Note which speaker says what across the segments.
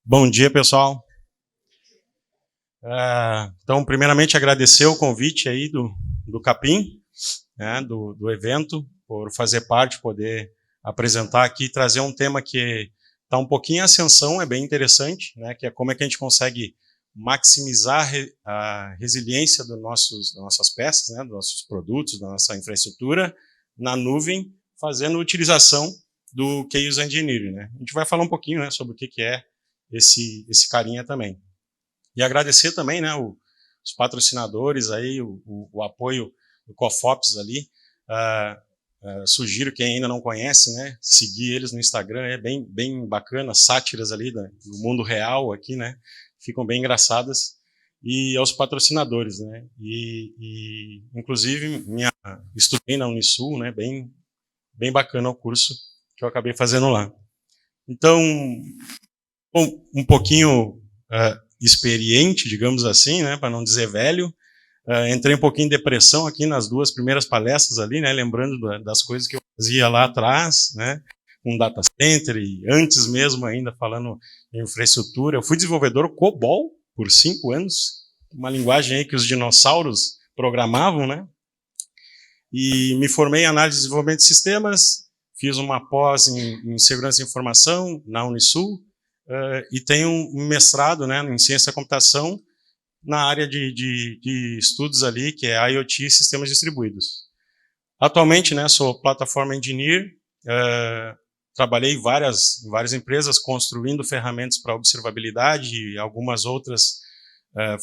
Speaker 1: Bom dia, pessoal. Então, primeiramente, agradecer o convite aí do Capim, né, do evento, por fazer parte, poder apresentar aqui e trazer um tema que está um pouquinho em ascensão, é bem interessante, né, que é como é que a gente consegue maximizar a resiliência das nossas peças, né, dos nossos produtos, da nossa infraestrutura na nuvem, fazendo utilização do Chaos Engineering, né. A gente vai falar um pouquinho, né, sobre o que é esse carinha também. E agradecer também, né, os patrocinadores aí, o apoio do Cofops ali. Sugiro quem ainda não conhece, né, seguir eles no Instagram, é bem bacana, sátiras ali do mundo real aqui, né, ficam bem engraçadas. E aos patrocinadores, né, e inclusive estudei na Unisul, né, bem bacana o curso que eu acabei fazendo lá. Então, um pouquinho experiente, digamos assim, né, para não dizer velho. Entrei um pouquinho em depressão aqui nas duas primeiras palestras ali, né, lembrando das coisas que eu fazia lá atrás, né, com data center e antes mesmo ainda falando em infraestrutura. Eu fui desenvolvedor COBOL por 5 anos, uma linguagem aí que os dinossauros programavam, né, e me formei em análise de desenvolvimento de sistemas, fiz uma pós em segurança de informação na Unisul, e tenho um mestrado, né, em ciência da computação na área de estudos ali, que é IoT e sistemas distribuídos. Atualmente, né, sou plataforma engineer, trabalhei em várias empresas construindo ferramentas para observabilidade e algumas outras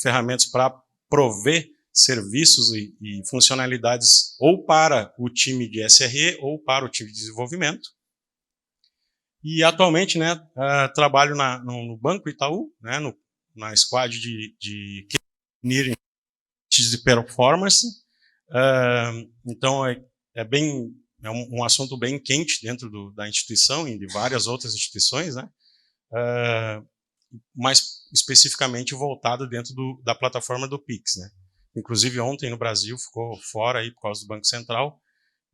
Speaker 1: ferramentas para prover serviços e funcionalidades ou para o time de SRE ou para o time de desenvolvimento. E atualmente, né, trabalho no Banco Itaú, né, na squad de engineering de performance. Então é um assunto bem quente dentro da instituição e de várias outras instituições, né? Mais especificamente voltado dentro da plataforma do Pix, né? Inclusive ontem no Brasil ficou fora aí por causa do Banco Central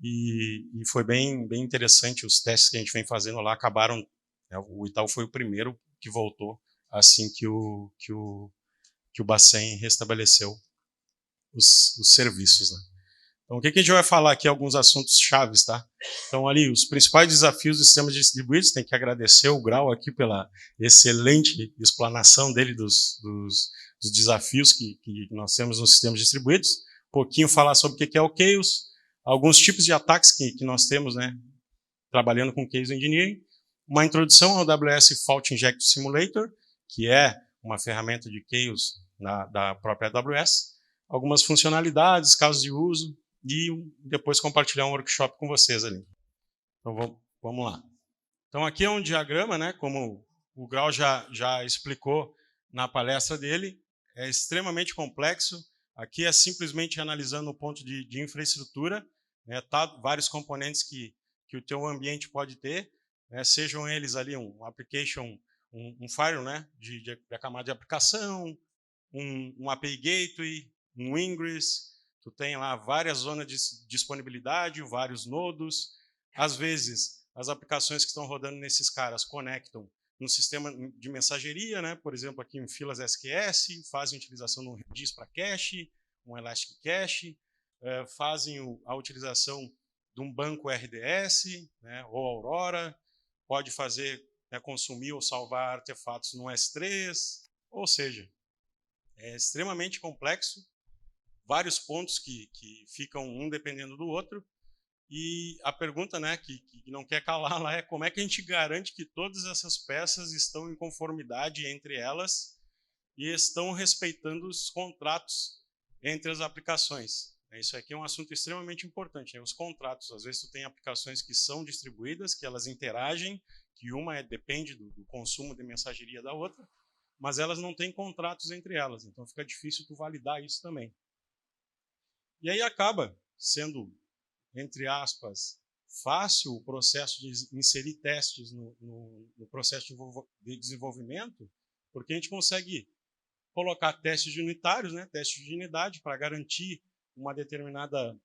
Speaker 1: e foi bem interessante os testes que a gente vem fazendo lá acabaram, né, o Itaú foi o primeiro que voltou assim que o Bacen restabeleceu os serviços, né? Então, o que a gente vai falar aqui? Alguns assuntos chaves, tá? Então, ali, os principais desafios dos sistemas distribuídos, tem que agradecer o Grau aqui pela excelente explanação dele dos desafios que nós temos nos sistemas distribuídos. Um pouquinho falar sobre o que é o Chaos, alguns tipos de ataques que nós temos, né, trabalhando com Chaos Engineering, uma introdução ao AWS Fault Injection Simulator, que é uma ferramenta de Chaos da própria AWS, algumas funcionalidades, casos de uso, e depois compartilhar um workshop com vocês ali. Então, vamos lá. Então, aqui é um diagrama, né, como o Grau já explicou na palestra dele, é extremamente complexo. Aqui é simplesmente analisando o ponto de infraestrutura, né, tá, vários componentes que o teu ambiente pode ter, né, sejam eles ali um application, um firewall, né, de camada de aplicação, um API Gateway, um Ingress, tu tem lá várias zonas de disponibilidade, vários nodos. Às vezes, as aplicações que estão rodando nesses caras conectam no sistema de mensageria, né? Por exemplo, aqui em filas SQS, fazem utilização de um Redis para cache, um Elastic Cache, fazem a utilização de um banco RDS, né? Ou Aurora, pode fazer, né, consumir ou salvar artefatos no S3, ou seja, é extremamente complexo, vários pontos que ficam um dependendo do outro, e a pergunta, né, que não quer calar lá é como é que a gente garante que todas essas peças estão em conformidade entre elas e estão respeitando os contratos entre as aplicações. Isso aqui é um assunto extremamente importante, né? Os contratos, às vezes tu tem aplicações que são distribuídas, que elas interagem, que uma depende do consumo de mensageria da outra, mas elas não têm contratos entre elas, então fica difícil tu validar isso também. E aí acaba sendo, entre aspas, fácil o processo de inserir testes no processo de desenvolvimento, porque a gente consegue colocar testes unitários, né, testes de unidade, para garantir uma determinada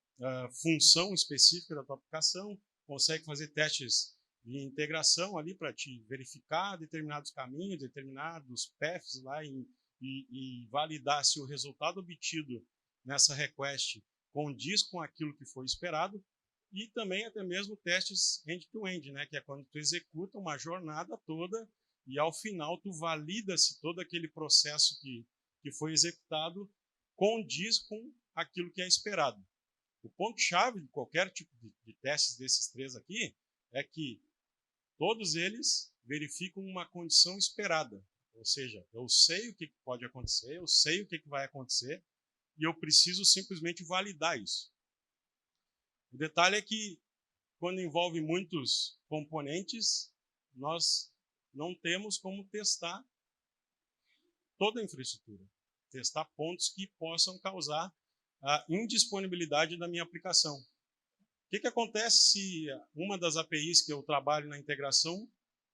Speaker 1: função específica da tua aplicação, consegue fazer testes de integração ali para te verificar determinados caminhos, determinados paths lá e validar se o resultado obtido nessa request condiz com aquilo que foi esperado, e também até mesmo testes end-to-end, né, que é quando tu executa uma jornada toda e ao final tu valida se todo aquele processo que foi executado condiz com aquilo que é esperado. O ponto-chave de qualquer tipo de testes desses três aqui é que todos eles verificam uma condição esperada. Ou seja, eu sei o que pode acontecer, eu sei o que vai acontecer, e eu preciso simplesmente validar isso. O detalhe é que, quando envolve muitos componentes, nós não temos como testar toda a infraestrutura. Testar pontos que possam causar a indisponibilidade da minha aplicação. O que acontece se uma das APIs que eu trabalho na integração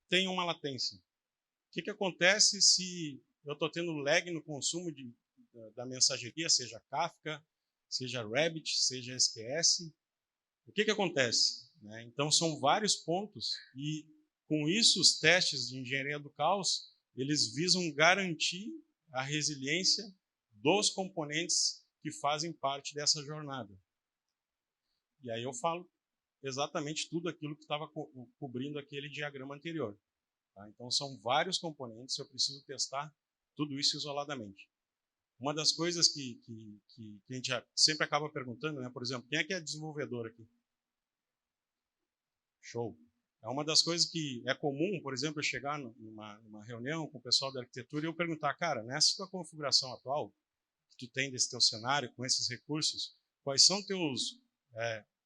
Speaker 1: tem uma latência? O que acontece se eu estou tendo lag no consumo da mensageria, seja Kafka, seja Rabbit, seja SQS? O que acontece? Então, são vários pontos e, com isso, os testes de engenharia do caos, eles visam garantir a resiliência dos componentes que fazem parte dessa jornada. E aí eu falo exatamente tudo aquilo que estava cobrindo aquele diagrama anterior. Tá? Então, são vários componentes, eu preciso testar tudo isso isoladamente. Uma das coisas que a gente sempre acaba perguntando, né? Por exemplo, quem é que é desenvolvedor aqui? Show. É uma das coisas que é comum, por exemplo, eu chegar numa reunião com o pessoal da arquitetura e eu perguntar, cara, nessa tua configuração atual, que tu tem desse teu cenário, com esses recursos, quais são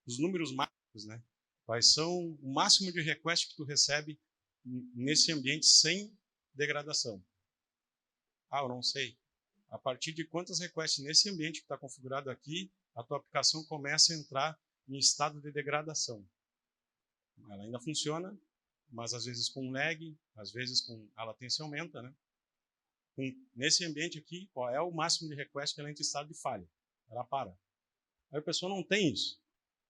Speaker 1: os números máximos, né? Quais são o máximo de request que tu recebe nesse ambiente sem degradação? Ah, eu não sei. A partir de quantas requests nesse ambiente que está configurado aqui, a tua aplicação começa a entrar em estado de degradação. Ela ainda funciona, mas às vezes com lag, às vezes com a latência aumenta, né? Nesse ambiente aqui, qual é o máximo de request que ela entra em estado de falha? Ela para. Aí a pessoa não tem isso.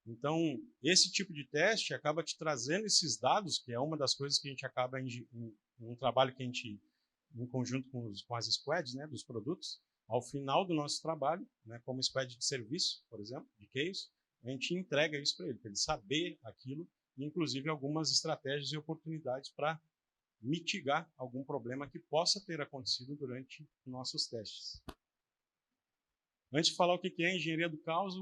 Speaker 1: Então, esse tipo de teste acaba te trazendo esses dados, que é uma das coisas que a gente acaba em um trabalho que a gente, em conjunto com as squads, né, dos produtos, ao final do nosso trabalho, né, como squad de serviço, por exemplo, de case, a gente entrega isso para ele saber aquilo, e inclusive algumas estratégias e oportunidades para mitigar algum problema que possa ter acontecido durante nossos testes. Antes de falar o que é engenharia do caos,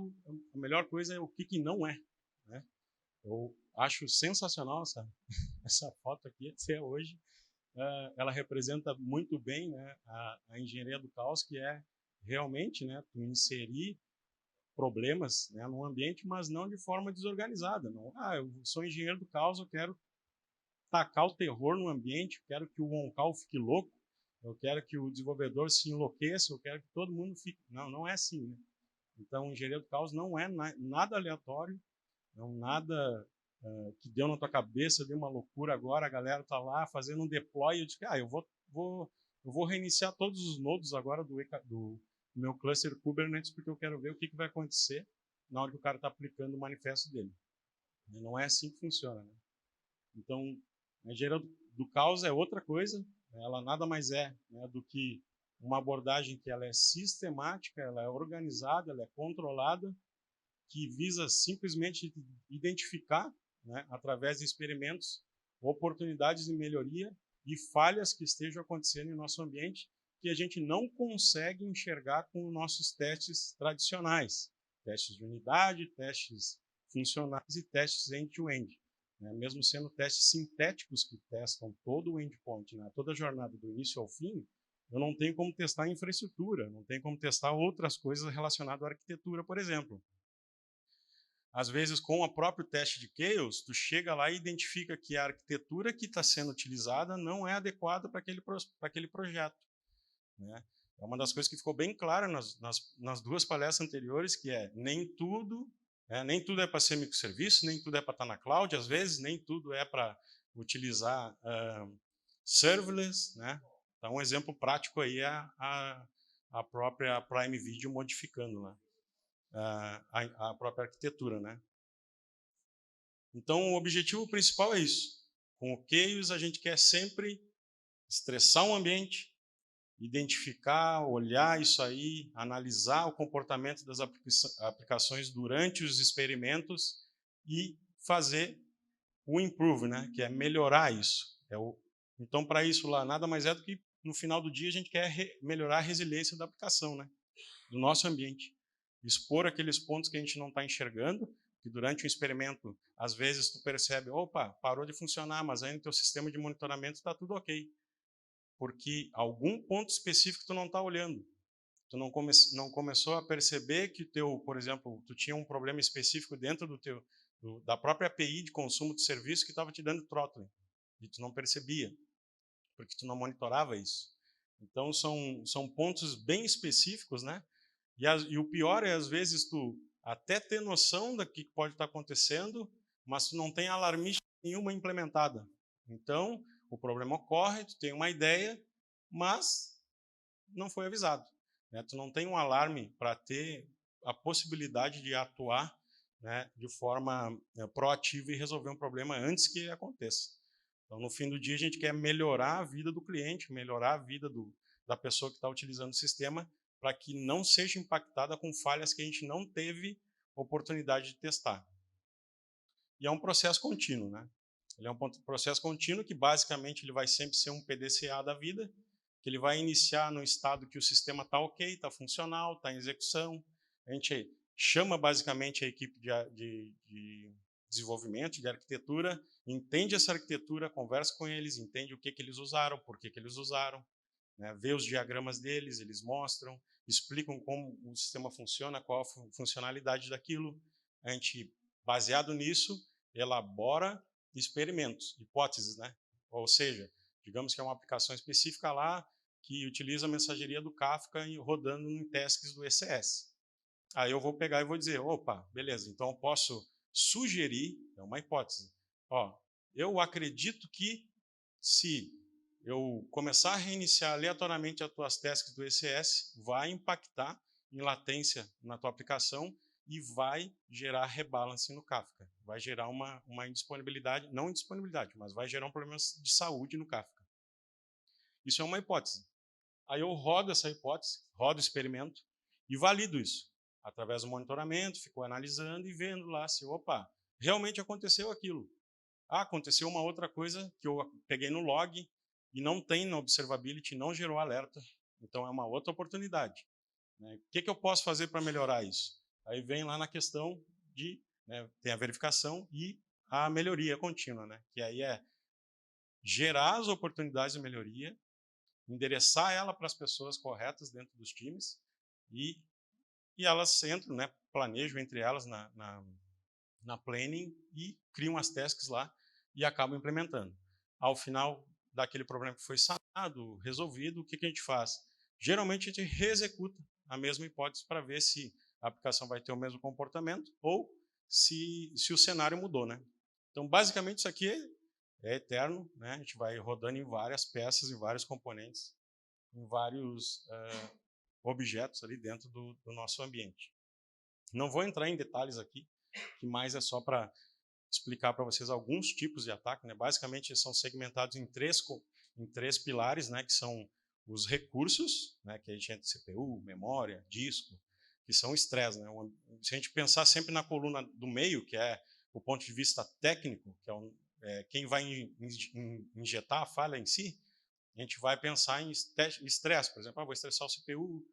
Speaker 1: a melhor coisa é o que não é. Né? Eu acho sensacional essa foto aqui até hoje. Ela representa muito bem, né, a engenharia do caos, que é realmente, né, tu inserir problemas, né, num ambiente, mas não de forma desorganizada. Não, eu sou engenheiro do caos, eu quero tacar o terror no ambiente, eu quero que o on-call fique louco, eu quero que o desenvolvedor se enlouqueça, eu quero que todo mundo fique... Não, não é assim, né? Então, engenharia do caos não é nada aleatório, não nada que deu na tua cabeça, deu uma loucura agora, a galera está lá fazendo um deploy, eu digo, eu vou reiniciar todos os nodos agora do meu cluster Kubernetes, porque eu quero ver o que vai acontecer na hora que o cara está aplicando o manifesto dele. E não é assim que funciona, né? Então, a engenharia do caos é outra coisa, ela nada mais é, né, do que uma abordagem que ela é sistemática, ela é organizada, ela é controlada, que visa simplesmente identificar, né, através de experimentos, oportunidades de melhoria e falhas que estejam acontecendo em nosso ambiente que a gente não consegue enxergar com nossos testes tradicionais. Testes de unidade, testes funcionais e testes end-to-end. Mesmo sendo testes sintéticos que testam todo o endpoint, né, toda a jornada do início ao fim, eu não tenho como testar a infraestrutura, não tenho como testar outras coisas relacionadas à arquitetura, por exemplo. Às vezes, com o próprio teste de Chaos, tu chega lá e identifica que a arquitetura que está sendo utilizada não é adequada para aquele projeto. Né? É uma das coisas que ficou bem clara nas duas palestras anteriores, que é nem tudo é para ser microserviço, nem tudo é para estar na cloud, às vezes nem tudo é para utilizar serverless. Né? Então, um exemplo prático aí é a própria Prime Video modificando lá. A própria arquitetura, né? Então, o objetivo principal é isso. Com OKs, a gente quer sempre estressar um ambiente, identificar, olhar isso aí, analisar o comportamento das aplicações durante os experimentos e fazer o improve, né? Que é melhorar isso. Então, para isso lá, nada mais é do que, no final do dia, a gente quer melhorar a resiliência da aplicação, né? Do nosso ambiente. Expor aqueles pontos que a gente não está enxergando, que durante o experimento, às vezes, tu percebe, opa, parou de funcionar, mas aí no teu sistema de monitoramento está tudo ok. Porque algum ponto específico tu não está olhando. Tu não começou a perceber que por exemplo, tu tinha um problema específico dentro da própria API de consumo de serviço que estava te dando throttling. E tu não percebia, porque tu não monitorava isso. Então, são pontos bem específicos, né? E o pior é, às vezes, tu até ter noção do que pode estar acontecendo, mas tu não tem alarmista nenhuma implementada. Então, o problema ocorre, tu tem uma ideia, mas não foi avisado. Né? Tu não tem um alarme para ter a possibilidade de atuar, né, de forma proativa e resolver um problema antes que aconteça. Então, no fim do dia, a gente quer melhorar a vida do cliente, melhorar a vida da pessoa que está utilizando o sistema, para que não seja impactada com falhas que a gente não teve oportunidade de testar. E é um processo contínuo, né? Ele é um processo contínuo que, basicamente, ele vai sempre ser um PDCA da vida, que ele vai iniciar no estado que o sistema está ok, está funcional, está em execução. A gente chama, basicamente, a equipe de desenvolvimento, de arquitetura, entende essa arquitetura, conversa com eles, entende o que eles usaram, por que eles usaram, né? Vê os diagramas deles, eles mostram, explicam como o sistema funciona, qual a funcionalidade daquilo. A gente, baseado nisso, elabora experimentos, hipóteses, né? Ou seja, digamos que é uma aplicação específica lá que utiliza a mensageria do Kafka rodando em tasks do ECS. Aí eu vou pegar e vou dizer, opa, beleza, então eu posso sugerir, é uma hipótese, ó, eu acredito que se eu começar a reiniciar aleatoriamente as tuas tasks do ECS, vai impactar em latência na tua aplicação e vai gerar rebalance no Kafka. Vai gerar uma indisponibilidade, não indisponibilidade, mas vai gerar um problema de saúde no Kafka. Isso é uma hipótese. Aí eu rodo essa hipótese, rodo o experimento e valido isso. Através do monitoramento, fico analisando e vendo lá se, opa, realmente aconteceu aquilo. Ah, aconteceu uma outra coisa que eu peguei no log e não tem no observability, não gerou alerta. Então é uma outra oportunidade. Né? O que eu posso fazer para melhorar isso? Aí vem lá na questão de, né, tem a verificação e a melhoria contínua, né? Que aí é gerar as oportunidades de melhoria, endereçar ela para as pessoas corretas dentro dos times e elas entram, né, planejam entre elas na planning e criam as tasks lá e acabam implementando. Ao final daquele problema que foi sanado, resolvido, o que a gente faz? Geralmente a gente reexecuta a mesma hipótese para ver se a aplicação vai ter o mesmo comportamento ou se o cenário mudou, né? Então, basicamente, isso aqui é eterno, né? A gente vai rodando em várias peças, em vários componentes, em vários objetos ali dentro do nosso ambiente. Não vou entrar em detalhes aqui, que mais é só para explicar para vocês alguns tipos de ataque, né? Basicamente, eles são segmentados em três pilares, né? Que são os recursos, né? Que a gente entra CPU, memória, disco, que são estresse, né? Se a gente pensar sempre na coluna do meio, que é o ponto de vista técnico, que é quem vai injetar a falha em si, a gente vai pensar em estresse, por exemplo, vou estressar o CPU,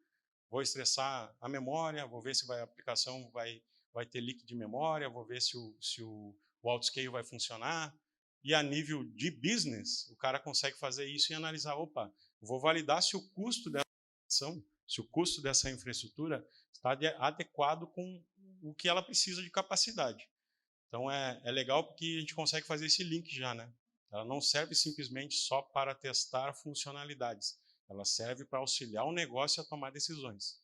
Speaker 1: vou estressar a memória, vou ver se a aplicação vai ter leak de memória, vou ver se o autoscale vai funcionar. E a nível de business, o cara consegue fazer isso e analisar, opa, vou validar se o custo dessa aplicação, se o custo dessa infraestrutura está adequado com o que ela precisa de capacidade. Então é legal porque a gente consegue fazer esse link já, né? Ela não serve simplesmente só para testar funcionalidades. Ela serve para auxiliar o negócio a tomar decisões.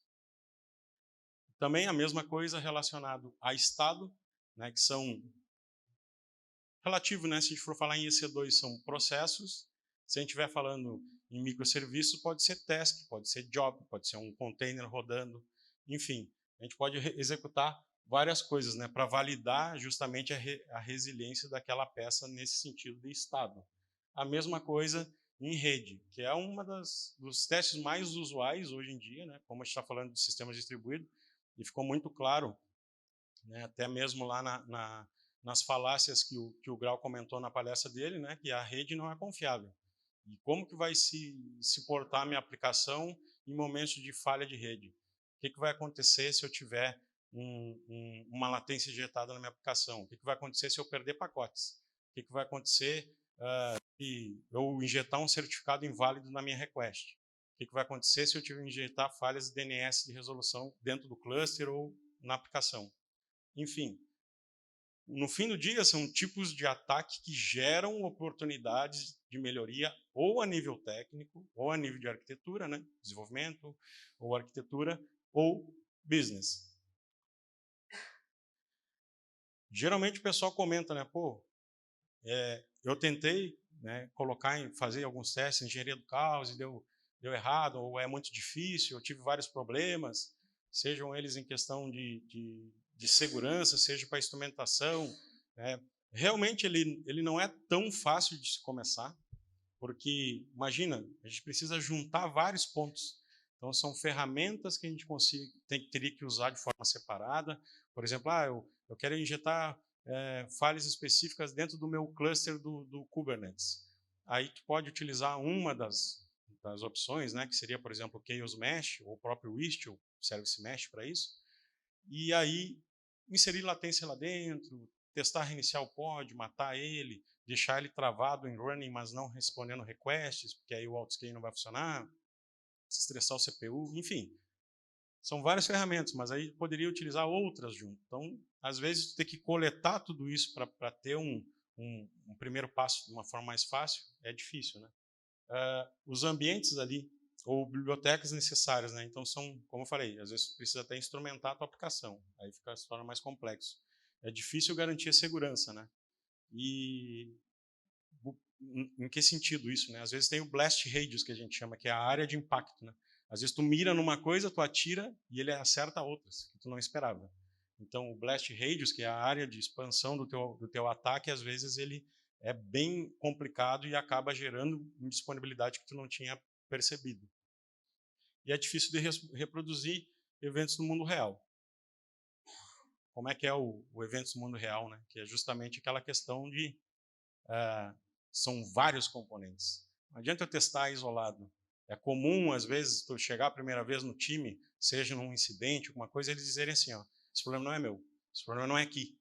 Speaker 1: Também a mesma coisa relacionado a estado, né, que são relativo, né, se a gente for falar em EC2, são processos. Se a gente estiver falando em microserviços, pode ser task, pode ser job, pode ser um container rodando. Enfim, a gente pode executar várias coisas, né, para validar justamente a resiliência daquela peça nesse sentido de estado. A mesma coisa em rede, que é uma dos testes mais usuais hoje em dia, né, como a gente está falando de sistemas distribuídos, e ficou muito claro, né, até mesmo lá nas falácias que o Grau comentou na palestra dele, né, que a rede não é confiável. E como que vai se portar a minha aplicação em momentos de falha de rede? O que vai acontecer se eu tiver uma latência injetada na minha aplicação? O que vai acontecer se eu perder pacotes? O que vai acontecer se eu injetar um certificado inválido na minha request? O que vai acontecer se eu tiver injetar falhas de DNS de resolução dentro do cluster ou na aplicação? Enfim, no fim do dia, são tipos de ataque que geram oportunidades de melhoria ou a nível técnico, ou a nível de arquitetura, né? Desenvolvimento, ou arquitetura, ou business. Geralmente o pessoal comenta, né? Pô, eu tentei, né, fazer alguns testes, engenharia do caos, e deu errado, ou é muito difícil, eu tive vários problemas, sejam eles em questão de segurança, seja para instrumentação, né? Realmente ele não é tão fácil de se começar, porque, imagina, a gente precisa juntar vários pontos. Então, são ferramentas que a gente teria que usar de forma separada. Por exemplo, eu quero injetar falhas específicas dentro do meu cluster do Kubernetes. Aí tu pode utilizar uma das opções, né, que seria, por exemplo, o Chaos Mesh, ou o próprio Istio Service Mesh para isso. E aí, inserir latência lá dentro, testar reiniciar o pod, matar ele, deixar ele travado em running, mas não respondendo requests, porque aí o autoscaling não vai funcionar, estressar o CPU, enfim. São várias ferramentas, mas aí poderia utilizar outras junto. Então, às vezes, ter que coletar tudo isso para ter um primeiro passo de uma forma mais fácil é difícil, né? Os ambientes ali, ou bibliotecas necessárias, né? Então, são, como eu falei, às vezes precisa até instrumentar a tua aplicação, aí se torna mais complexo. É difícil garantir a segurança, né? E em que sentido isso, né? Às vezes tem o blast radius, que a gente chama, que é a área de impacto, né? Às vezes tu mira numa coisa, tu atira e ele acerta outras que tu não esperava. Então, o blast radius, que é a área de expansão do teu ataque, às vezes ele é bem complicado e acaba gerando indisponibilidade que tu não tinha percebido. E é difícil de reproduzir eventos no mundo real. Como é que é o eventos no mundo real, né? Que é justamente aquela questão de são vários componentes. Não adianta eu testar isolado. É comum, às vezes, tu chegar a primeira vez no time, seja num incidente, alguma coisa, eles dizerem assim, ó, esse problema não é meu, esse problema não é aqui,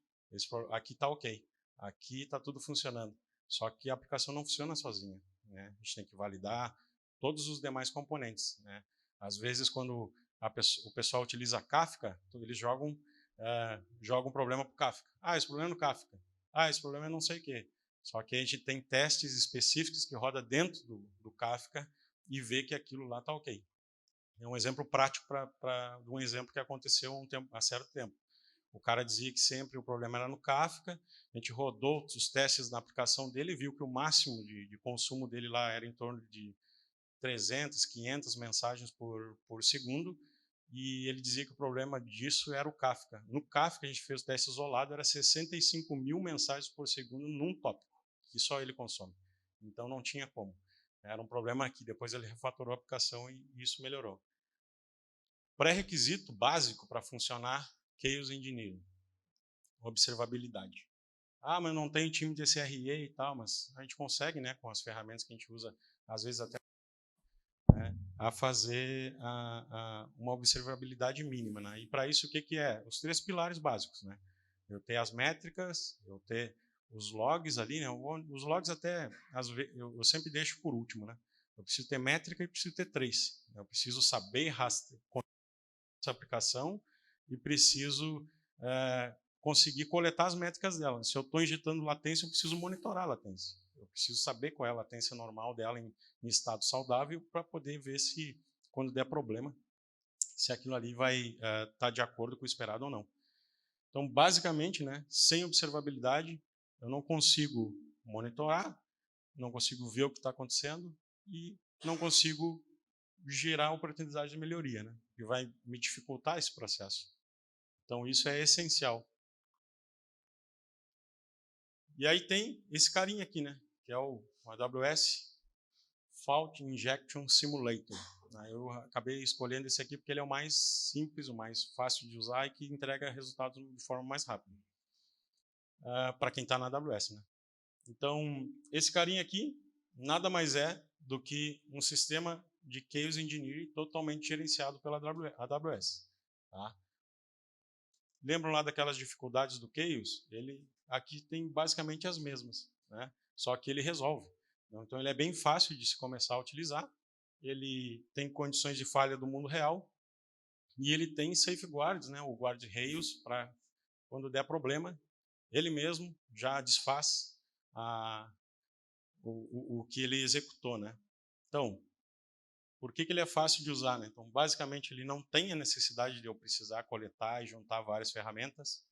Speaker 1: aqui está ok, aqui está tudo funcionando. Só que a aplicação não funciona sozinha, né? A gente tem que validar todos os demais componentes, né? Às vezes, quando o pessoal utiliza Kafka, eles jogam um problema para o Kafka. Ah, esse problema é no Kafka. Ah, esse problema é não sei o quê. Só que a gente tem testes específicos que roda dentro do Kafka e vê que aquilo lá está ok. É um exemplo prático de um exemplo que aconteceu há certo tempo. O cara dizia que sempre o problema era no Kafka, a gente rodou os testes na aplicação dele e viu que o máximo de consumo dele lá era em torno de 300, 500 mensagens por segundo, e ele dizia que o problema disso era o Kafka. No Kafka, a gente fez o teste isolado, era 65 mil mensagens por segundo num tópico, que só ele consome. Então, não tinha como. Era um problema que depois ele refatorou a aplicação e isso melhorou. Pré-requisito básico para funcionar Chaos Engineering: observabilidade. Ah, mas não tem time de SRE e tal, mas a gente consegue, né, com as ferramentas que a gente usa, às vezes até a fazer uma observabilidade mínima, né? E para isso o que é? Os 3 pilares básicos, né? Eu ter as métricas, eu ter os logs ali, né? Os logs até eu sempre deixo por último, né? Eu preciso ter métrica e preciso ter trace. Eu preciso saber rastrear essa aplicação e preciso conseguir coletar as métricas dela. Se eu estou injetando latência, eu preciso monitorar a latência. Eu preciso saber qual é a latência normal dela em estado saudável para poder ver se, quando der problema, se aquilo ali vai estar de acordo com o esperado ou não. Então, basicamente, né, sem observabilidade, eu não consigo monitorar, não consigo ver o que está acontecendo e não consigo gerar oportunidade de melhoria, né, que vai me dificultar esse processo. Então, isso é essencial. E aí tem esse carinha aqui, né? Que é o AWS Fault Injection Simulator. Eu acabei escolhendo esse aqui porque ele é o mais simples, o mais fácil de usar e que entrega resultados de forma mais rápida. Para quem está na AWS, né? Então, esse carinha aqui nada mais é do que um sistema de Chaos Engineering totalmente gerenciado pela AWS. Tá? Lembram lá daquelas dificuldades do Chaos? Ele aqui tem basicamente as mesmas, né? Só que ele resolve. Então, ele é bem fácil de se começar a utilizar. Ele tem condições de falha do mundo real e ele tem safeguards, né? O guardrails para quando der problema, ele mesmo já desfaz o que ele executou, né? Então, por que ele é fácil de usar, né? Então, basicamente, ele não tem a necessidade de eu precisar coletar e juntar várias ferramentas.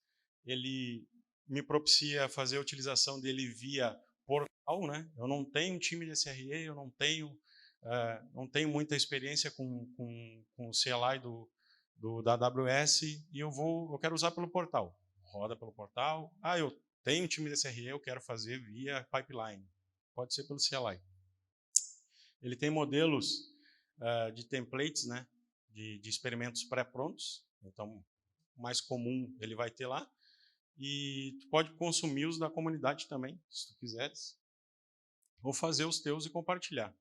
Speaker 1: Ele me propicia fazer a utilização dele via portal, né? Eu não tenho um time de SRE, eu não tenho muita experiência com o CLI da AWS e eu quero usar pelo portal. Roda pelo portal. Eu tenho um time de SRE, eu quero fazer via pipeline. Pode ser pelo CLI. Ele tem modelos de templates, né, de experimentos pré-prontos. Então, o mais comum ele vai ter lá. E tu pode consumir os da comunidade também, se tu quiseres. Ou fazer os teus e compartilhar.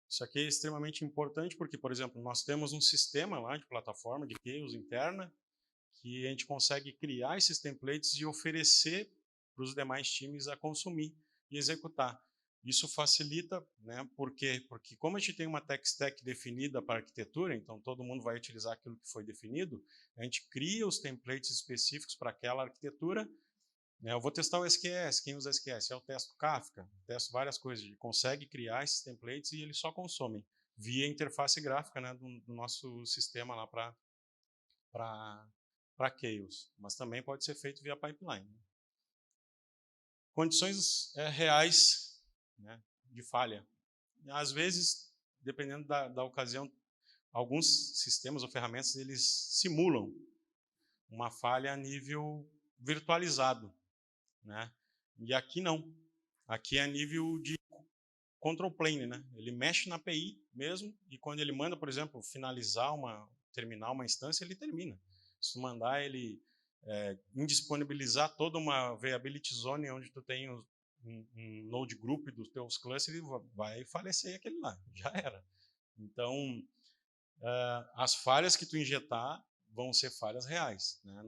Speaker 1: Isso aqui é extremamente importante porque, por exemplo, nós temos um sistema lá de plataforma de Chaos interna que a gente consegue criar esses templates e oferecer para os demais times a consumir e executar. Isso facilita, né? Por quê? Porque como a gente tem uma tech stack definida para arquitetura, então todo mundo vai utilizar aquilo que foi definido, a gente cria os templates específicos para aquela arquitetura. Eu vou testar o SQS, quem usa SQS? Eu testo Kafka, testo várias coisas. Ele consegue criar esses templates e ele só consome via interface gráfica, né, do nosso sistema lá para Chaos, mas também pode ser feito via pipeline. Condições reais, né, de falha. Às vezes, dependendo da ocasião, alguns sistemas ou ferramentas eles simulam uma falha a nível virtualizado, né? E aqui não. Aqui é a nível de control plane, né? Ele mexe na API mesmo e quando ele manda, por exemplo, terminar uma instância, ele termina. Se tu mandar ele indisponibilizar toda uma availability zone onde tu tem um node group dos teus clusters, ele vai falecer aquele lá, já era. Então, as falhas que tu injetar vão ser falhas reais, né?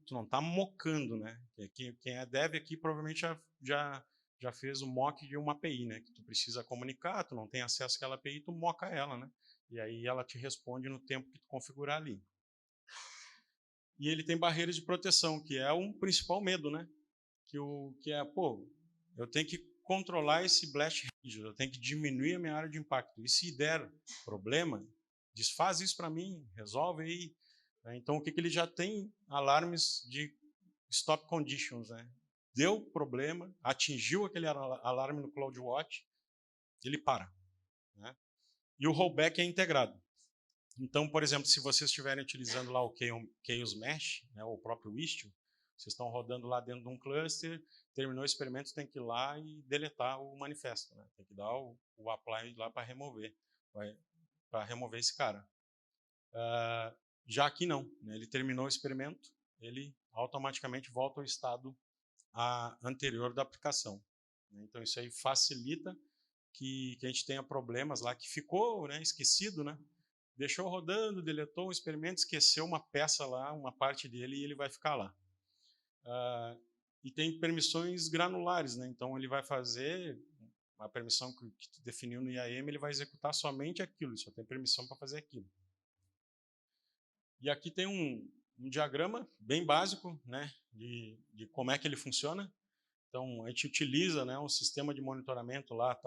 Speaker 1: Tu não está mocando, né? Quem é dev aqui provavelmente já fez o mock de uma API, né? Que tu precisa comunicar, tu não tem acesso àquela API, tu moca ela, né? E aí ela te responde no tempo que tu configurar ali. E ele tem barreiras de proteção, que é um principal medo, né? Eu tenho que controlar esse blast radius, eu tenho que diminuir a minha área de impacto. E se der problema, desfaz isso para mim, resolve aí. Então, o que ele já tem? Alarmes de stop conditions, né? Deu problema, atingiu aquele alarme no CloudWatch, ele para, né? E o rollback é integrado. Então, por exemplo, se vocês estiverem utilizando lá o Chaos Mesh, né, ou o próprio Istio, vocês estão rodando lá dentro de um cluster, terminou o experimento, tem que ir lá e deletar o manifesto, né? Tem que dar o apply lá para remover esse cara. Já aqui não, né? Ele terminou o experimento, ele automaticamente volta ao estado anterior da aplicação. Então isso aí facilita que a gente tenha problemas lá, que ficou, né, esquecido, né? Deixou rodando, deletou um experimento, esqueceu uma peça lá, uma parte dele, e ele vai ficar lá. E tem permissões granulares, né? Então ele vai fazer a permissão que tu definiu no IAM, ele vai executar somente aquilo, ele só tem permissão para fazer aquilo. E aqui tem um diagrama bem básico, né, de como é que ele funciona. Então, a gente utiliza, né, um sistema de monitoramento lá,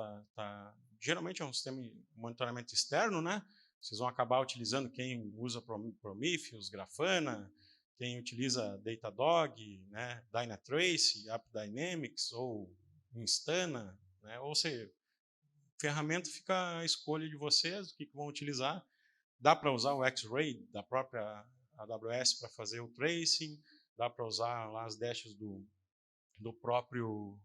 Speaker 1: geralmente é um sistema de monitoramento externo, né? Vocês vão acabar utilizando quem usa Prometheus, Grafana, quem utiliza Datadog, né, Dynatrace, AppDynamics ou Instana, né? Ou seja, ferramenta fica à escolha de vocês, o que vão utilizar. Dá para usar o X-Ray da própria AWS para fazer o tracing, dá para usar lá as dashes do próprio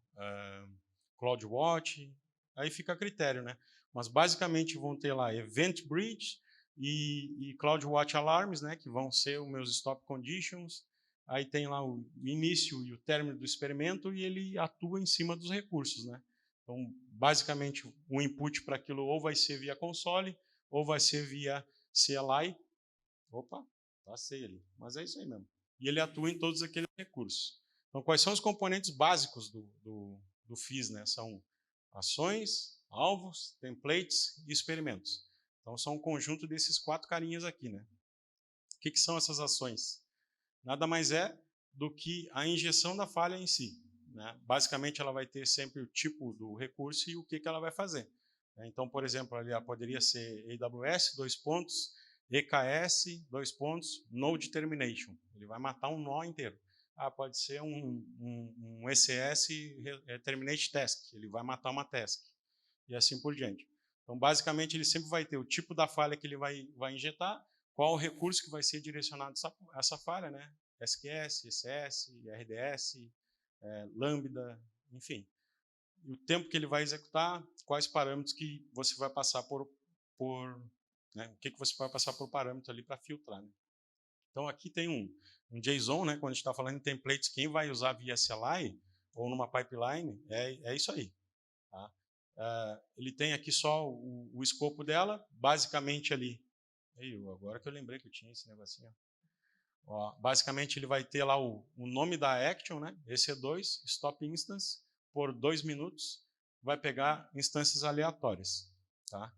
Speaker 1: CloudWatch, aí fica a critério, né? Mas basicamente vão ter lá Event Bridge e CloudWatch Alarms, né? Que vão ser os meus stop conditions. Aí tem lá o início e o término do experimento e ele atua em cima dos recursos, né? Então, basicamente, o input para aquilo ou vai ser via console ou vai ser via CLI. Opa, passei ali. Mas é isso aí mesmo. E ele atua em todos aqueles recursos. Então, quais são os componentes básicos do FIS, né? São ações, alvos, templates e experimentos. Então, são um conjunto desses 4 carinhas aqui, né? O que são essas ações? Nada mais é do que a injeção da falha em si, né? Basicamente, ela vai ter sempre o tipo do recurso e o que ela vai fazer. Então, por exemplo, ali poderia ser AWS, EKS, Node Termination. Ele vai matar um nó inteiro. Pode ser um ECS Terminate Task. Ele vai matar uma task. E assim por diante. Então, basicamente, ele sempre vai ter o tipo da falha que ele vai injetar, qual o recurso que vai ser direcionado a essa falha, né? SQS, ECS, RDS, Lambda, enfim. E o tempo que ele vai executar, quais parâmetros que você vai passar né? O que você vai passar por parâmetro ali para filtrar, né? Então, aqui tem um JSON, né? Quando a gente está falando em templates, quem vai usar via CLI ou numa pipeline, é isso aí. Tá? Ele tem aqui só o escopo dela, basicamente ali. Agora que eu lembrei que eu tinha esse negocinho. Ó, basicamente, ele vai ter lá o nome da action, né? EC2, stop instance, por 2 minutos, vai pegar instâncias aleatórias. Tá?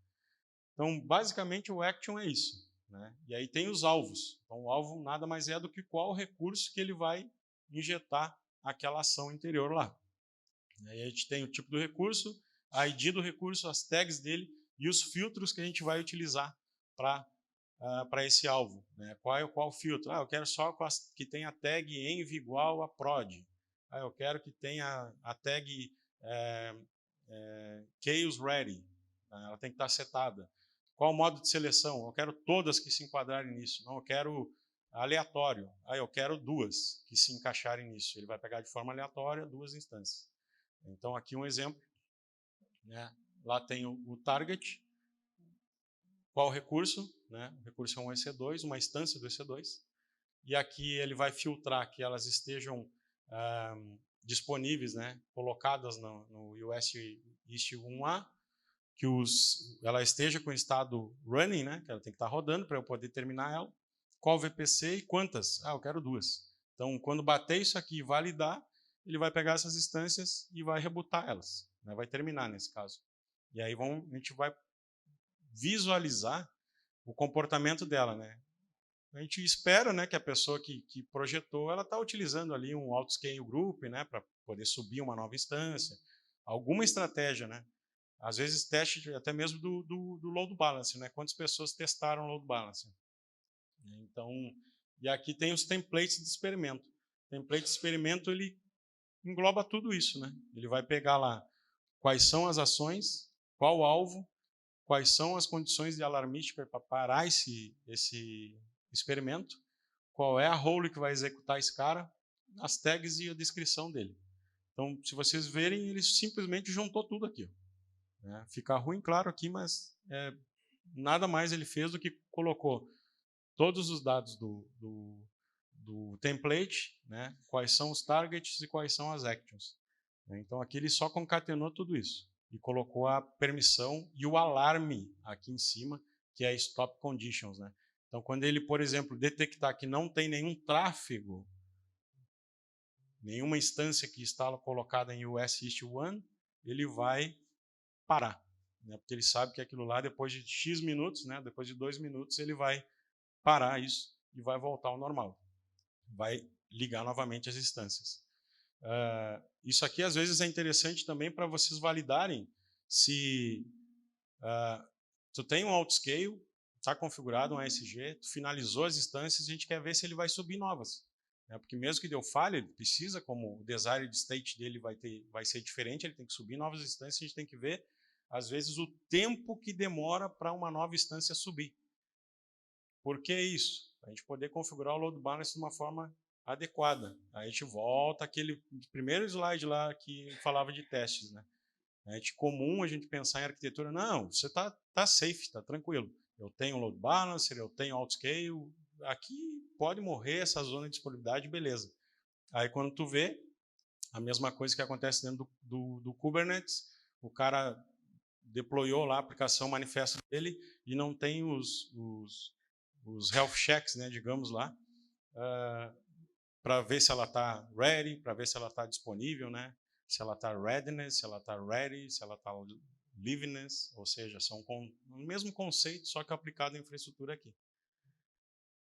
Speaker 1: Então, basicamente, o action é isso. Né? E aí tem os alvos. Então, o alvo nada mais é do que qual recurso que ele vai injetar aquela ação interior lá. E aí a gente tem o tipo do recurso, a ID do recurso, as tags dele e os filtros que a gente vai utilizar para esse alvo. Né? Qual filtro? Eu quero só que tenha a tag env igual a prod. Eu quero que tenha a tag chaos ready. Ela tem que estar setada. Qual o modo de seleção? Eu quero todas que se enquadrarem nisso. Não, eu quero aleatório. Eu quero 2 que se encaixarem nisso. Ele vai pegar de forma aleatória 2 instâncias. Então, aqui um exemplo. Né? Lá tem o target. Qual o recurso? Né? O recurso é um EC2, uma instância do EC2. E aqui ele vai filtrar que elas estejam disponíveis, né? Colocadas no US East 1A, que ela esteja com o estado running, né? Que ela tem que estar rodando para eu poder terminar ela. Qual VPC e quantas? Eu quero 2. Então, quando bater isso aqui e validar, ele vai pegar essas instâncias e vai rebootar elas. Né? Vai terminar nesse caso. E aí a gente vai visualizar o comportamento dela, né? A gente espera, né, que a pessoa que projetou, ela está utilizando ali um autoscale group, né, para poder subir uma nova instância, alguma estratégia, né? Às vezes teste até mesmo do load balance, né? Quantas pessoas testaram o load balance? Então, e aqui tem os templates de experimento. O template de experimento ele engloba tudo isso, né? Ele vai pegar lá quais são as ações, qual o alvo, quais são as condições de alarmística para parar esse experimento, qual é a role que vai executar esse cara, as tags e a descrição dele. Então, se vocês verem, ele simplesmente juntou tudo aqui. Né? Fica ruim, claro, aqui, mas nada mais ele fez do que colocou todos os dados do template, né? Quais são os targets e quais são as actions. Então, aqui ele só concatenou tudo isso e colocou a permissão e o alarme aqui em cima, que é stop conditions. Né? Então, quando ele, por exemplo, detectar que não tem nenhum tráfego, nenhuma instância que está colocada em US East 1, ele vai parar. Né? Porque ele sabe que aquilo lá, depois de X minutos, né? Depois de 2 minutos, ele vai parar isso e vai voltar ao normal. Vai ligar novamente as instâncias. Isso aqui, às vezes, é interessante também para vocês validarem se tu tem um autoscale, está configurado um ASG, tu finalizou as instâncias, a gente quer ver se ele vai subir novas. Né? Porque mesmo que deu falha, ele precisa, como o desired state dele vai ser diferente, ele tem que subir novas instâncias, a gente tem que ver, às vezes, o tempo que demora para uma nova instância subir. Por que isso? para a gente poder configurar o load balance de uma forma adequada. Aí a gente volta àquele primeiro slide lá que falava de testes, né? É comum a gente pensar em arquitetura, não, você tá safe, está tranquilo. Eu tenho load balancer, eu tenho autoscale, aqui pode morrer essa zona de disponibilidade, beleza. Aí quando tu vê, a mesma coisa que acontece dentro do Kubernetes, o cara deployou lá a aplicação manifesto dele e não tem os health checks, né, digamos lá, para ver se ela está ready, para ver se ela está disponível, né? Se ela está readiness, se ela está ready, se ela está liveness, ou seja, são o mesmo conceito, só que aplicado em infraestrutura aqui.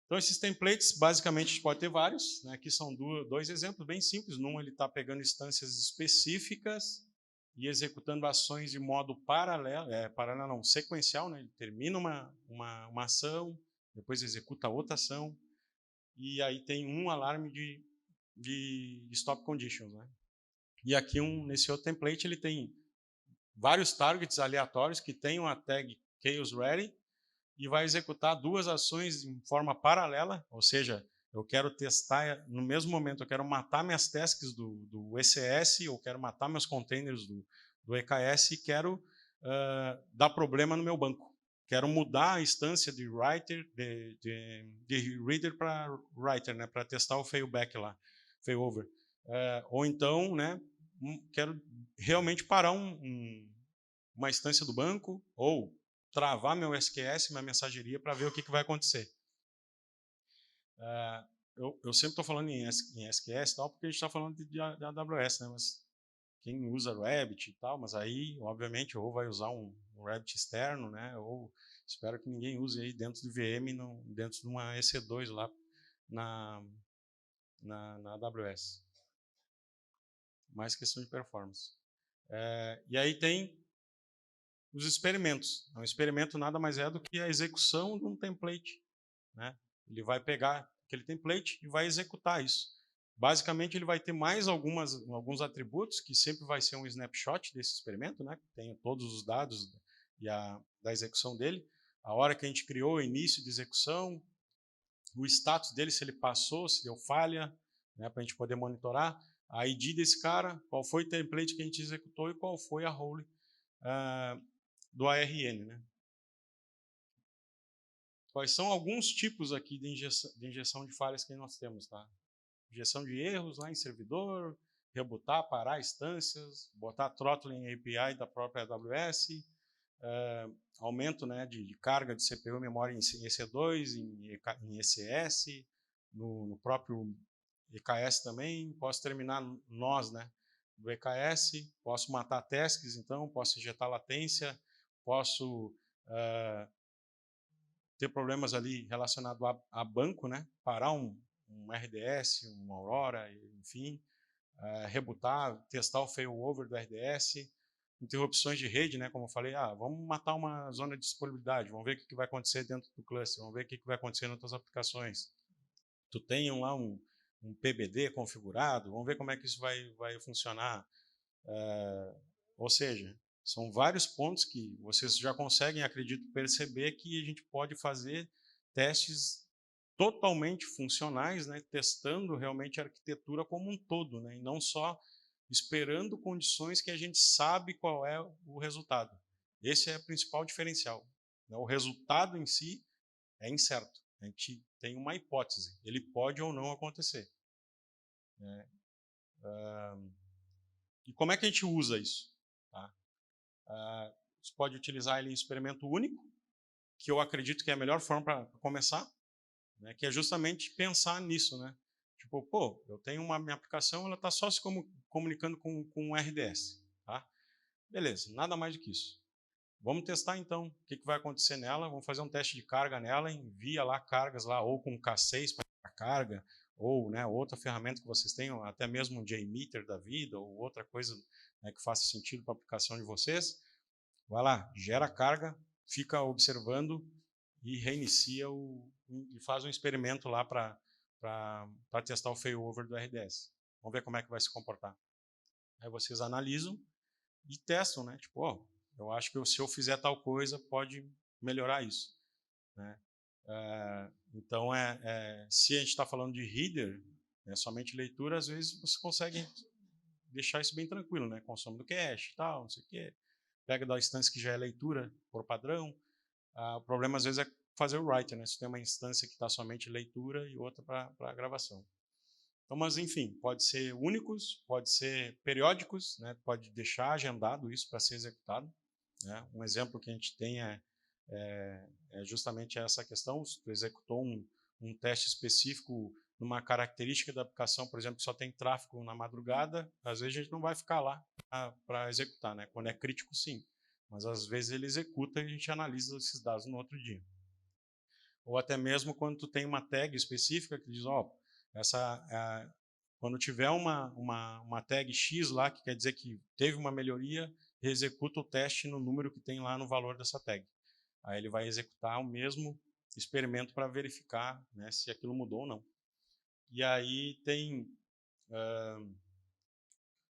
Speaker 1: Então, esses templates, basicamente, a gente pode ter vários, né? Aqui são dois exemplos bem simples. Num, ele está pegando instâncias específicas e executando ações de modo paralelo, paralelo não, sequencial, né? Ele termina uma ação, depois executa outra ação, e aí tem um alarme de stop conditions, né? E aqui, nesse outro template, ele tem vários targets aleatórios que tem uma tag chaos ready e vai executar duas ações em forma paralela, ou seja, eu quero testar, no mesmo momento, eu quero matar minhas tasks do ECS, ou quero matar meus containers do EKS e quero dar problema no meu banco. Quero mudar a instância de writer, de reader para writer, né, para testar o failback lá, failover. Ou então, né, quero realmente parar uma instância do banco, ou travar meu SQS, minha mensageria, para ver o que vai acontecer. Eu sempre estou falando em SQS, tal, porque a gente está falando de AWS, né? Mas quem usa Rabbit e tal, mas aí, obviamente, ou vai usar um Rabbit externo, né? Ou espero que ninguém use aí dentro do VM, dentro de uma EC2 lá na AWS. Mais questão de performance. E aí tem os experimentos. Um experimento nada mais é do que a execução de um template, né? Ele vai pegar aquele template e vai executar isso. Basicamente, ele vai ter mais alguns atributos, que sempre vai ser um snapshot desse experimento, né? Tem todos os dados da execução dele, a hora que a gente criou, o início de execução, o status dele, se ele passou, se deu falha, né? Para a gente poder monitorar, a ID desse cara, qual foi o template que a gente executou e qual foi a role do ARN, né? Quais são alguns tipos aqui de injeção de falhas que nós temos, tá? Injeção de erros lá em servidor, rebootar, parar instâncias, botar throttling API da própria AWS, aumento, né, de carga de CPU e memória em EC2, em ECS, no próprio EKS também. Posso terminar nós, né, do EKS, posso matar tasks, então, posso injetar latência, posso ter problemas ali relacionados a banco, né? Parar um RDS, um Aurora, enfim, rebootar, testar o failover do RDS, interrupções de rede, né? Como eu falei, vamos matar uma zona de disponibilidade, vamos ver o que vai acontecer dentro do cluster, vamos ver o que vai acontecer em outras aplicações. Tu tem lá um PBD configurado, vamos ver como é que isso vai funcionar. Ou seja, são vários pontos que vocês já conseguem, acredito, perceber que a gente pode fazer testes totalmente funcionais, né, testando realmente a arquitetura como um todo, né, e não só esperando condições que a gente sabe qual é o resultado. Esse é o principal diferencial. O resultado em si é incerto. A gente tem uma hipótese. Ele pode ou não acontecer. E como é que a gente usa isso? Tá? Você pode utilizar ele em experimento único, que eu acredito que é a melhor forma para começar, né, que é justamente pensar nisso, né? Tipo, pô, eu tenho minha aplicação, ela está só se comunicando com um RDS, tá? Beleza, nada mais do que isso. Vamos testar então o que vai acontecer nela, vamos fazer um teste de carga nela, envia lá cargas lá, ou com K6 para carga, ou, né, outra ferramenta que vocês tenham, até mesmo um JMeter da vida, ou outra coisa, né, que faça sentido para a aplicação de vocês. Vai lá, gera carga, fica observando e reinicia e faz um experimento lá para testar o failover do RDS. Vamos ver como é que vai se comportar. Aí vocês analisam e testam, né? Tipo, eu acho que se eu fizer tal coisa, pode melhorar isso, né? Então, se a gente está falando de reader, somente leitura, às vezes você consegue deixar isso bem tranquilo, né? Consome do cache e tal, não sei o quê. Pega da instância que já é leitura por padrão. O problema, às vezes, é fazer o write, né? Se tem uma instância que está somente leitura e outra para gravação. Então, mas, enfim, pode ser únicos, pode ser periódicos, né? Pode deixar agendado isso para ser executado. Né? Um exemplo que a gente tem é justamente essa questão. Se tu executou um teste específico numa característica da aplicação, por exemplo, que só tem tráfego na madrugada, às vezes a gente não vai ficar lá para executar, né? Quando é crítico, sim. Mas às vezes ele executa e a gente analisa esses dados no outro dia. Ou até mesmo quando tu tem uma tag específica que diz, quando tiver uma tag X lá, que quer dizer que teve uma melhoria, executa o teste no número que tem lá no valor dessa tag. Aí ele vai executar o mesmo experimento para verificar, né, se aquilo mudou ou não. E aí tem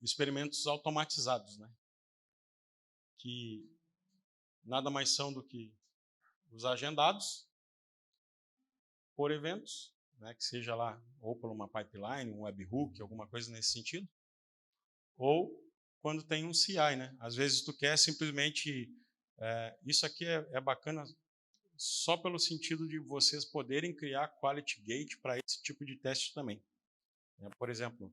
Speaker 1: experimentos automatizados, né, que nada mais são do que os agendados por eventos, né, que seja lá ou por uma pipeline, um webhook, alguma coisa nesse sentido, ou quando tem um CI, né? Às vezes tu quer simplesmente isso aqui é bacana só pelo sentido de vocês poderem criar quality gate para esse tipo de teste também. Por exemplo,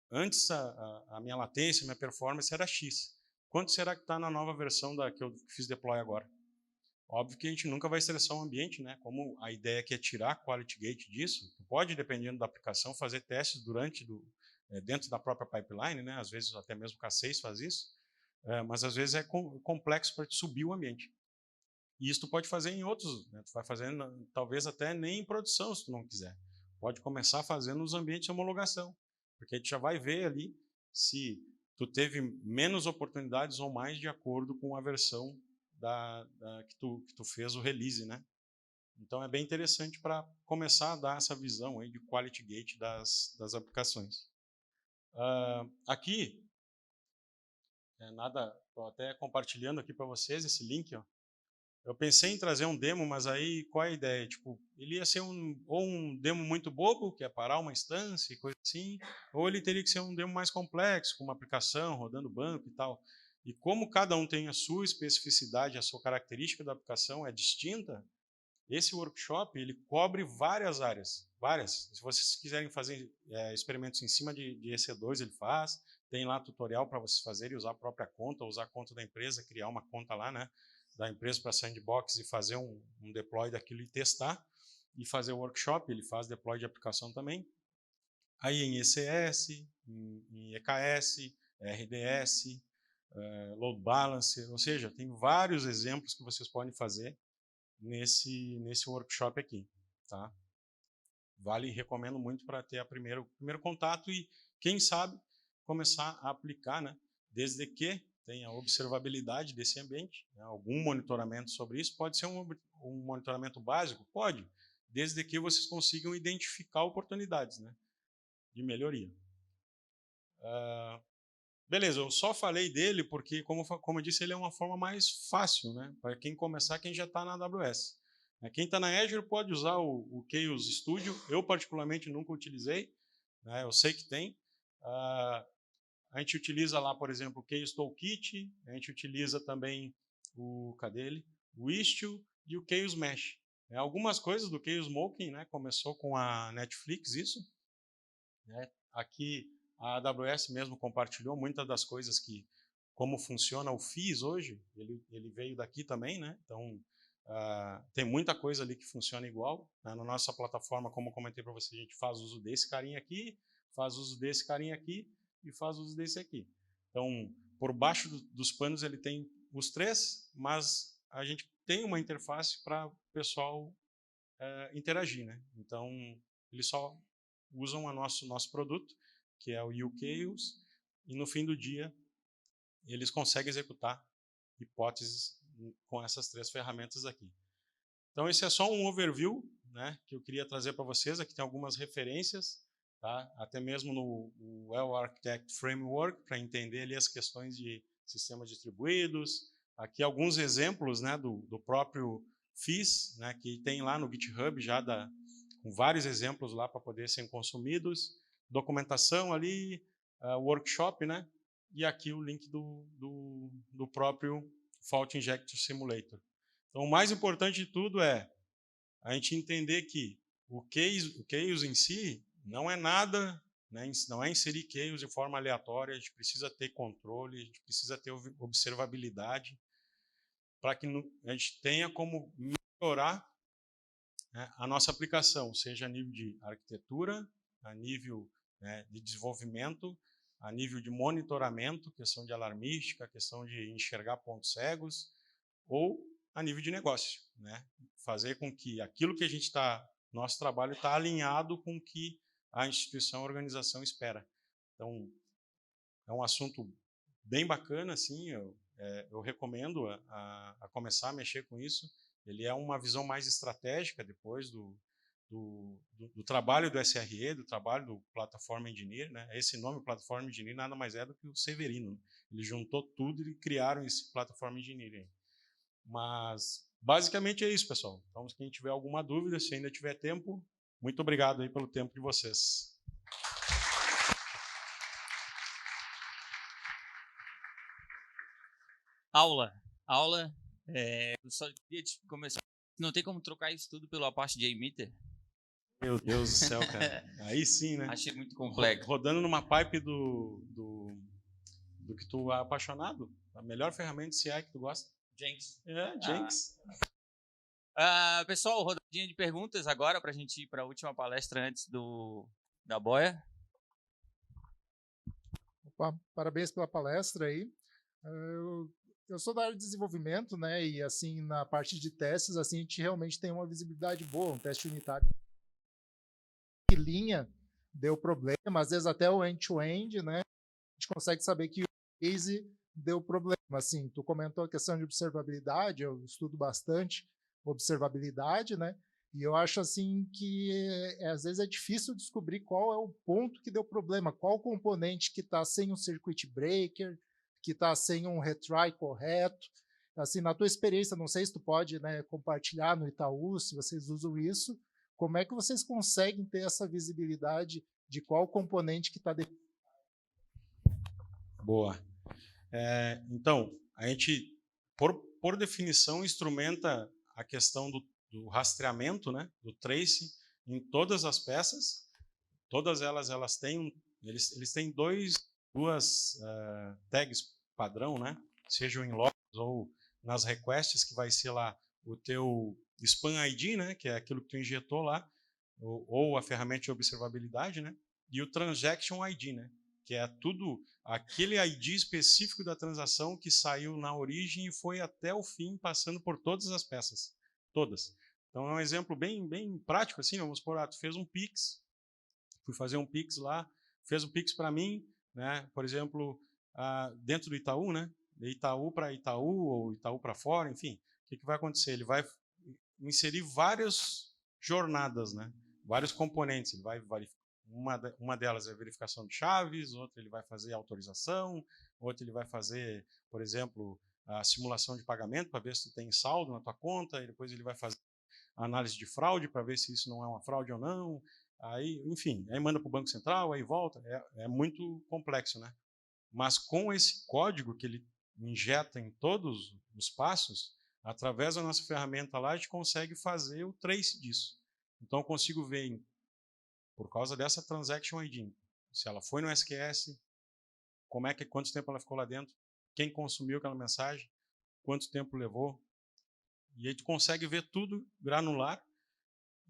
Speaker 1: antes a minha latência, a minha performance era X. Quanto será que está na nova versão da que eu fiz deploy agora? Óbvio que a gente nunca vai estressar o ambiente, né? Como a ideia aqui é tirar quality gate disso, tu pode, dependendo da aplicação, fazer testes dentro da própria pipeline, né? Às vezes até mesmo o K6 faz isso, mas às vezes é complexo para subir o ambiente. E isso tu pode fazer em outros, né? Tu vai fazendo, talvez até nem em produção, se tu não quiser. Pode começar fazendo nos ambientes de homologação, porque a gente já vai ver ali se tu teve menos oportunidades ou mais de acordo com a versão que tu fez o release, né? Então é bem interessante para começar a dar essa visão aí de quality gate das aplicações. Aqui, estou até compartilhando aqui para vocês esse link, ó. Eu pensei em trazer um demo, mas aí qual é a ideia? Tipo, ele ia ser ou um demo muito bobo, que é parar uma instância e coisa assim, ou ele teria que ser um demo mais complexo, com uma aplicação rodando banco e tal. E como cada um tem a sua especificidade, a sua característica da aplicação é distinta, esse workshop ele cobre várias áreas, várias. Se vocês quiserem fazer experimentos em cima de EC2, ele faz. Tem lá tutorial para vocês fazerem, usar a própria conta, usar a conta da empresa, criar uma conta lá, né, da empresa para sandbox e fazer um deploy daquilo e testar. E fazer o workshop, ele faz deploy de aplicação também. Aí em ECS, em EKS, RDS, load balancer, ou seja, tem vários exemplos que vocês podem fazer nesse workshop aqui, tá? Vale, recomendo muito para ter o primeiro contato e, quem sabe, começar a aplicar, né? Desde que tenha observabilidade desse ambiente, né? Algum monitoramento sobre isso. Pode ser um monitoramento básico? Pode, desde que vocês consigam identificar oportunidades, né, de melhoria. Beleza, eu só falei dele porque, como eu disse, ele é uma forma mais fácil, né, para quem começar, quem já está na AWS. Quem está na Azure pode usar o Chaos Studio. Eu, particularmente, nunca utilizei, né, eu sei que tem. A gente utiliza lá, por exemplo, o Chaos Toolkit, a gente utiliza também cadê ele? O Istio e o Chaos Mesh. Algumas coisas do Chaos Smoking, né, começou com a Netflix, isso. Aqui, a AWS mesmo compartilhou muitas das coisas como funciona o FIS hoje, ele veio daqui também, né? Então, tem muita coisa ali que funciona igual. Né? Na nossa plataforma, como eu comentei para você, a gente faz uso desse carinha aqui, faz uso desse carinha aqui e faz uso desse aqui. Então, por baixo dos panos ele tem os três, mas a gente tem uma interface para o pessoal interagir, né? Então, eles só usam o nosso produto, que é o UChaos, e no fim do dia eles conseguem executar hipóteses com essas três ferramentas aqui. Então esse é só um overview, né, que eu queria trazer para vocês. Aqui tem algumas referências, tá? Até mesmo no Well Architect Framework, para entender ali as questões de sistemas distribuídos. Aqui alguns exemplos, né, do próprio fiz, né, que tem lá no GitHub já com vários exemplos lá para poder serem consumidos, documentação ali, workshop, né, e aqui o link do próprio Fault Injector Simulator. Então, o mais importante de tudo é a gente entender que o Chaos em si não é nada, né, não é inserir Chaos de forma aleatória, a gente precisa ter controle, a gente precisa ter observabilidade, para que a gente tenha como melhorar, né, a nossa aplicação, seja a nível de arquitetura, a nível, né, de desenvolvimento, a nível de monitoramento, questão de alarmística, questão de enxergar pontos cegos, ou a nível de negócio, né? Fazer com que aquilo que a gente nosso trabalho está alinhado com o que a instituição, a organização espera. Então, é um assunto bem bacana, assim, eu recomendo a começar a mexer com isso. Ele é uma visão mais estratégica depois do trabalho do SRE, do trabalho do Platform Engineer, né? Esse nome, Platform Engineer, nada mais é do que o Severino, né? Ele juntou tudo e criaram esse Platform Engineer. Mas, basicamente é isso, pessoal. Então, quem tiver alguma dúvida, se ainda tiver tempo, muito obrigado aí pelo tempo de vocês.
Speaker 2: Aula. Só queria começar. Não tem como trocar isso tudo pelo Apache JMeter?
Speaker 1: Meu Deus do céu, cara. Aí sim, né?
Speaker 2: Achei muito complexo.
Speaker 1: Rodando numa pipe do que tu é apaixonado. A melhor ferramenta de CI que tu gosta.
Speaker 2: Jenkins.
Speaker 1: Jenkins.
Speaker 2: Pessoal, rodadinha de perguntas agora para a gente ir para a última palestra antes da boia.
Speaker 3: Opa, parabéns pela palestra aí. Eu sou da área de desenvolvimento, né? E assim, na parte de testes, assim, a gente realmente tem uma visibilidade boa, um teste unitário. Que linha deu problema, às vezes até o end-to-end, né? A gente consegue saber que o case deu problema. Assim, tu comentou a questão de observabilidade, eu estudo bastante observabilidade, né? E eu acho assim que às vezes é difícil descobrir qual é o ponto que deu problema, qual componente que está sem um circuit breaker, que está sem um retry correto. Assim, na tua experiência, não sei se tu pode, né, compartilhar no Itaú, se vocês usam isso, como é que vocês conseguem ter essa visibilidade de qual componente que está...
Speaker 1: Boa. Então, a gente, por definição, instrumenta a questão do rastreamento, né, do trace, em todas as peças. Todas elas têm, eles têm duas tags padrão, né, sejam em logs ou nas requests, que vai ser lá o teu Span ID, né, que é aquilo que tu injetou lá, ou a ferramenta de observabilidade, né, e o Transaction ID, né, que é tudo aquele ID específico da transação que saiu na origem e foi até o fim, passando por todas as peças, todas. Então é um exemplo bem prático, assim, vamos supor, tu fez um Pix, fui fazer um Pix lá, fez um Pix para mim, né, por exemplo, dentro do Itaú, né, de Itaú para Itaú ou Itaú para fora, enfim, o que vai acontecer? Ele vai inserir várias jornadas, né, vários componentes, ele vai verificar. Uma delas é a verificação de chaves, outra ele vai fazer a autorização, outra ele vai fazer, por exemplo, a simulação de pagamento para ver se tu tem saldo na tua conta, e depois ele vai fazer a análise de fraude para ver se isso não é uma fraude ou não. Aí, enfim, aí manda para o Banco Central, aí volta. É muito complexo, né? Mas com esse código que ele injeta em todos os passos, através da nossa ferramenta lá, a gente consegue fazer o trace disso. Então, eu consigo ver, por causa dessa Transaction ID, se ela foi no SQS, quanto tempo ela ficou lá dentro, quem consumiu aquela mensagem, quanto tempo levou. E aí tu consegue ver tudo granular,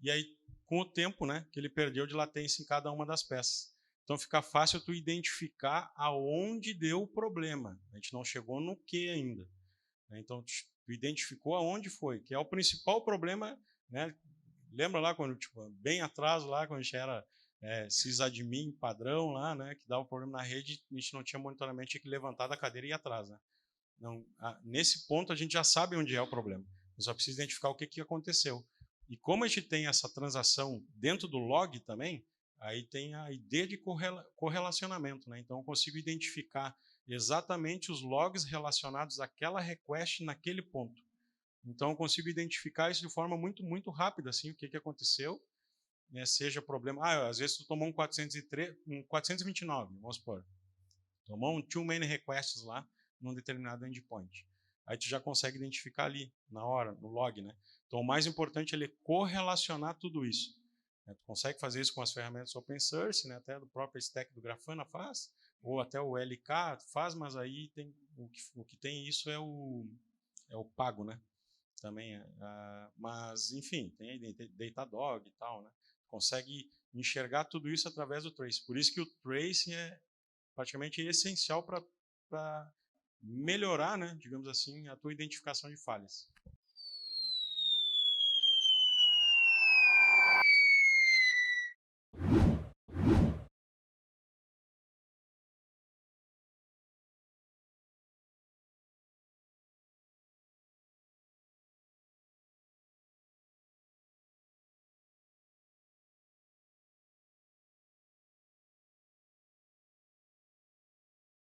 Speaker 1: e aí com o tempo, né, que ele perdeu de latência em cada uma das peças. Então fica fácil tu identificar aonde deu o problema. A gente não chegou no que ainda. Então tu identificou aonde foi, que é o principal problema, né? Lembra lá quando, tipo, bem atrás lá, quando a gente era sysadmin padrão lá, né, que dava problema na rede, a gente não tinha monitoramento, tinha que levantar da cadeira e ir atrás, né? Não, nesse ponto a gente já sabe onde é o problema. Eu só preciso identificar o que aconteceu. E como a gente tem essa transação dentro do log também, aí tem a ideia de correlacionamento, né? Então eu consigo identificar exatamente os logs relacionados àquela request naquele ponto. Então, eu consigo identificar isso de forma muito, muito rápida, assim, o que aconteceu, né, seja problema... às vezes tu tomou um 429, vamos supor. Tomou um too many requests lá, num determinado endpoint. Aí tu já consegue identificar ali, na hora, no log, né? Então, o mais importante é ele correlacionar tudo isso. Tu consegue fazer isso com as ferramentas open source, né? Até do próprio stack do Grafana faz, ou até o LK faz, mas aí tem, o que tem isso é o pago, né? Também mas, enfim, tem aí Datadog e tal, né? Consegue enxergar tudo isso através do trace. Por isso que o tracing é praticamente essencial para melhorar, né, digamos assim, a tua identificação de falhas.